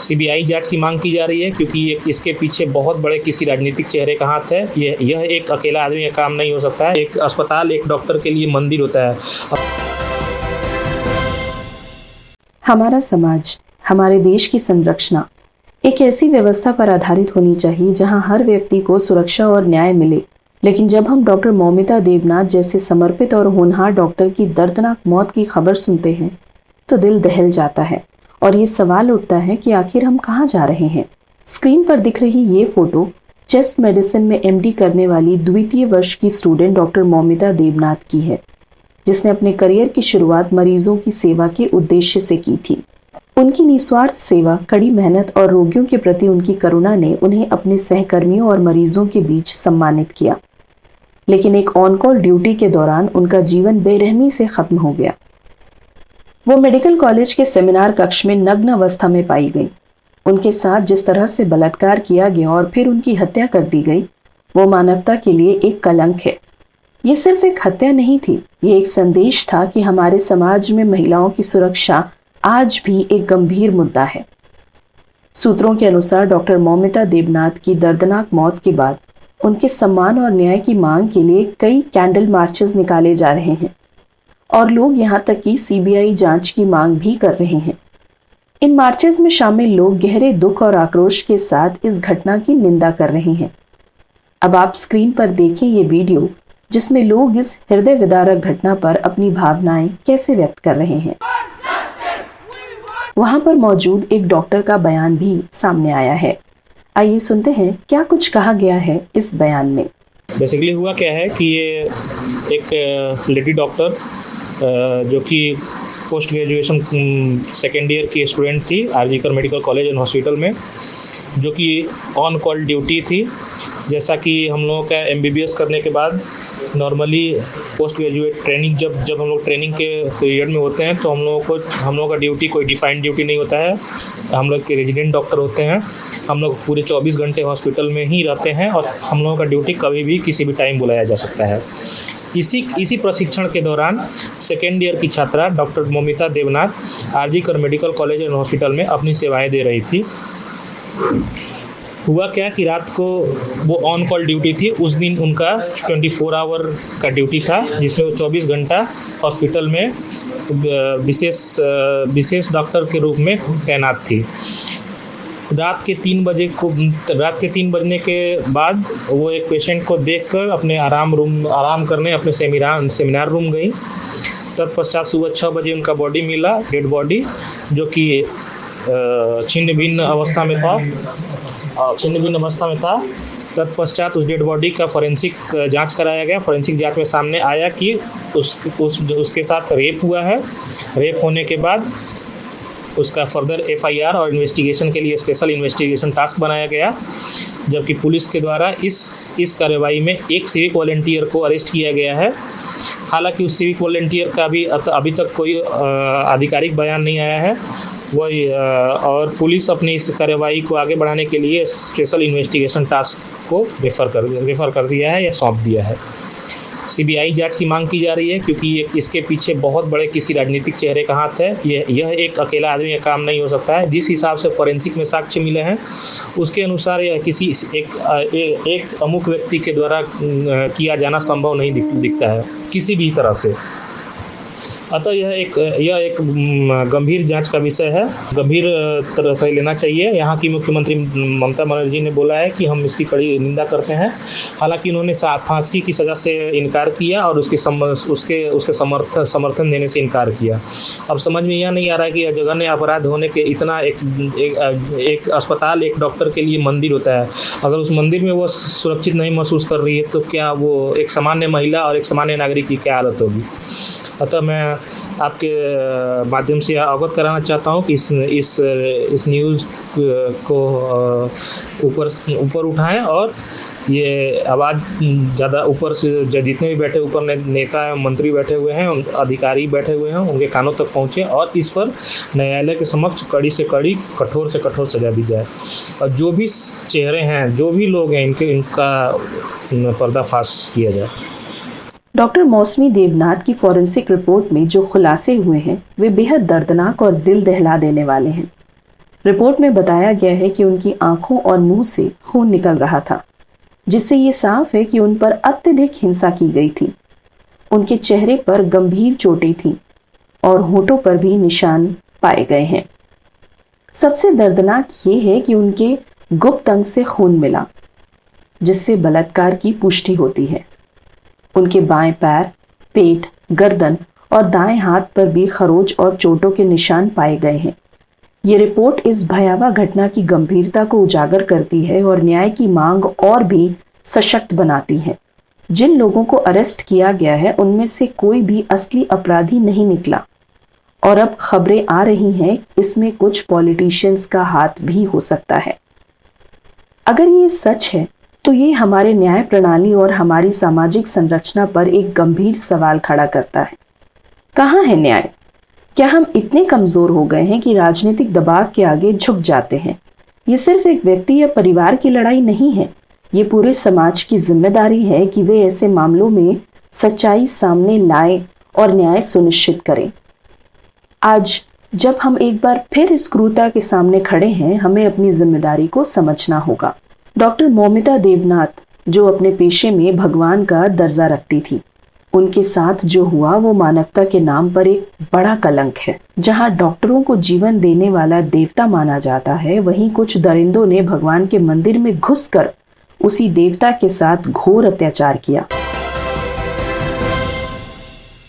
CBI जांच की मांग की जा रही है क्योंकि इसके पीछे बहुत बड़े किसी राजनीतिक चेहरे का हाथ है। यह एक अकेला आदमी का काम नहीं हो सकता है। एक अस्पताल एक डॉक्टर के लिए मंदिर होता है। हमारा समाज, हमारे देश की संरचना एक ऐसी व्यवस्था पर आधारित होनी चाहिए जहां हर व्यक्ति को सुरक्षा और न्याय मिले। लेकिन जब हम डॉक्टर मौमिता देवनाथ जैसे समर्पित और होनहार डॉक्टर की दर्दनाक मौत की खबर सुनते हैं तो दिल दहल जाता है और ये सवाल उठता है कि आखिर हम कहाँ जा रहे हैं। स्क्रीन पर दिख रही ये फोटो चेस्ट मेडिसिन में एमडी करने वाली द्वितीय वर्ष की स्टूडेंट डॉक्टर मौमिता देवनाथ की है, जिसने अपने करियर की शुरुआत मरीजों की सेवा के उद्देश्य से की थी। उनकी निस्वार्थ सेवा, कड़ी मेहनत और रोगियों के प्रति उनकी करुणा ने उन्हें अपने सहकर्मियों और मरीजों के बीच सम्मानित किया। लेकिन एक ऑन कॉल ड्यूटी के दौरान उनका जीवन बेरहमी से खत्म हो गया। वो मेडिकल कॉलेज के सेमिनार कक्ष में नग्न अवस्था में पाई गई। उनके साथ जिस तरह से बलात्कार किया गया और फिर उनकी हत्या कर दी गई, वो मानवता के लिए एक कलंक है। ये सिर्फ एक हत्या नहीं थी, ये एक संदेश था कि हमारे समाज में महिलाओं की सुरक्षा आज भी एक गंभीर मुद्दा है। सूत्रों के अनुसार डॉक्टर मौमिता देवनाथ की दर्दनाक मौत के बाद उनके सम्मान और न्याय की मांग के लिए कई कैंडल मार्चेस निकाले जा रहे हैं और लोग यहाँ तक कि सीबीआई जांच की मांग भी कर रहे हैं। इन मार्चेस में शामिल लोग गहरे दुख और आक्रोश के साथ इस घटना की निंदा कर रहे हैं। अब आप स्क्रीन पर देखें ये वीडियो, जिसमें लोग इस हृदय विदारक घटना पर अपनी भावनाएं कैसे व्यक्त कर रहे हैं। वहां पर मौजूद एक डॉक्टर का बयान भी सामने आया है। आइए सुनते हैं क्या कुछ कहा गया है इस बयान में। बेसिकली हुआ क्या है कि ये एक लेडी डॉक्टर जो कि पोस्ट ग्रेजुएशन सेकेंड ईयर की स्टूडेंट थी RG Kar medical college and hospital में, जो कि ऑन कॉल ड्यूटी थी। जैसा कि हम लोगों का एमबीबीएस करने के बाद नॉर्मली पोस्ट ग्रेजुएट ट्रेनिंग जब हम लोग ट्रेनिंग के पीरियड में होते हैं तो हम लोगों का ड्यूटी कोई डिफाइंड ड्यूटी नहीं होता है। हम लोग के रेजिडेंट डॉक्टर होते हैं। हम लोग पूरे 24 घंटे हॉस्पिटल में ही रहते हैं और हम लोगों का ड्यूटी कभी भी किसी भी टाइम बुलाया जा सकता है। इसी प्रशिक्षण के दौरान सेकेंड ईयर की छात्रा doctor Moumita Debnath RG Kar medical college and hospital में अपनी सेवाएं दे रही थी। हुआ क्या कि रात को वो ऑन कॉल ड्यूटी थी। उस दिन उनका 24 आवर का ड्यूटी था, जिसमें वो 24 घंटा हॉस्पिटल में विशेष डॉक्टर के रूप में तैनात थी। रात के 3 बजने के बाद वो एक पेशेंट को देखकर अपने आराम करने अपने सेमिनार रूम गई। तत्पश्चात सुबह 6 बजे उनका बॉडी मिला, डेड बॉडी, जो कि छिन्न भिन्न अवस्था में था। तत्पश्चात उस डेड बॉडी का फॉरेंसिक जांच कराया गया। फॉरेंसिक जांच में सामने आया कि उसके साथ रेप हुआ है। रेप होने के बाद उसका फर्दर एफआईआर और इन्वेस्टिगेशन के लिए स्पेशल इन्वेस्टिगेशन टास्क बनाया गया, जबकि पुलिस के द्वारा इस कार्रवाई में एक सिविक वॉलंटियर को अरेस्ट किया गया है। हालांकि उस सिविक वॉलंटियर का भी अभी तक कोई आधिकारिक बयान नहीं आया है। और पुलिस अपनी इस कार्रवाई को आगे बढ़ाने के लिए स्पेशल इन्वेस्टिगेशन टास्क को रेफर कर दिया है या सौंप दिया है। सीबीआई जांच की मांग की जा रही है क्योंकि इसके पीछे बहुत बड़े किसी राजनीतिक चेहरे का हाथ है। यह एक अकेला आदमी का काम नहीं हो सकता है। जिस हिसाब से फॉरेंसिक में साक्ष्य मिले हैं उसके अनुसार यह किसी एक अमुक व्यक्ति के द्वारा किया जाना संभव नहीं दिखता है किसी भी तरह से। अतः यह एक गंभीर जांच का विषय है, गंभीर तरह से लेना चाहिए। यहाँ की मुख्यमंत्री ममता बनर्जी ने बोला है कि हम इसकी कड़ी निंदा करते हैं। हालांकि उन्होंने फांसी की सज़ा से इनकार किया और उसके समर्थन देने से इनकार किया। अब समझ में यह नहीं आ रहा है कि यह जघन्य अपराध होने के इतना एक अस्पताल एक डॉक्टर के लिए मंदिर होता है। अगर उस मंदिर में वो सुरक्षित नहीं महसूस कर रही है तो क्या वो एक सामान्य महिला और एक सामान्य नागरिक की क्या हालत होगी। अतः मैं आपके माध्यम से अवगत कराना चाहता हूँ कि इस न्यूज़ को ऊपर उठाएं और ये आवाज़ ज़्यादा ऊपर से जितने भी बैठे ऊपर नेता मंत्री बैठे हुए हैं, अधिकारी बैठे हुए हैं, उनके कानों तक पहुँचे और इस पर न्यायालय के समक्ष कड़ी से कड़ी, कठोर से कठोर सजा दी जाए। और जो भी चेहरे हैं, जो भी लोग हैं, इनका पर्दाफाश किया जाए। डॉक्टर मौसमी देवनाथ की फॉरेंसिक रिपोर्ट में जो खुलासे हुए हैं वे बेहद दर्दनाक और दिल दहला देने वाले हैं। रिपोर्ट में बताया गया है कि उनकी आंखों और मुंह से खून निकल रहा था, जिससे ये साफ है कि उन पर अत्यधिक हिंसा की गई थी। उनके चेहरे पर गंभीर चोटें थीं और होठों पर भी निशान पाए गए हैं। सबसे दर्दनाक ये है कि उनके गुप्त अंग से खून मिला, जिससे बलात्कार की पुष्टि होती है। उनके बाएं पैर, पेट, गर्दन और दाएं हाथ पर भी खरोच और चोटों के निशान पाए गए हैं। ये रिपोर्ट इस भयावह घटना की गंभीरता को उजागर करती है और न्याय की मांग और भी सशक्त बनाती है। जिन लोगों को अरेस्ट किया गया है उनमें से कोई भी असली अपराधी नहीं निकला और अब खबरें आ रही हैं इसमें कुछ पॉलिटिशियंस का हाथ भी हो सकता है। अगर ये सच है तो ये हमारे न्याय प्रणाली और हमारी सामाजिक संरचना पर एक गंभीर सवाल खड़ा करता है। कहाँ है न्याय? क्या हम इतने कमजोर हो गए हैं कि राजनीतिक दबाव के आगे झुक जाते हैं? ये सिर्फ एक व्यक्ति या परिवार की लड़ाई नहीं है, ये पूरे समाज की जिम्मेदारी है कि वे ऐसे मामलों में सच्चाई सामने लाए और न्याय सुनिश्चित करें। आज जब हम एक बार फिर इस क्रूरता के सामने खड़े हैं, हमें अपनी जिम्मेदारी को समझना होगा। डॉक्टर मौमिता देवनाथ, जो अपने पेशे में भगवान का दर्जा रखती थी, उनके साथ जो हुआ वो मानवता के नाम पर एक बड़ा कलंक है। जहां डॉक्टरों को जीवन देने वाला देवता माना जाता है, वहीं कुछ दरिंदों ने भगवान के मंदिर में घुसकर उसी देवता के साथ घोर अत्याचार किया।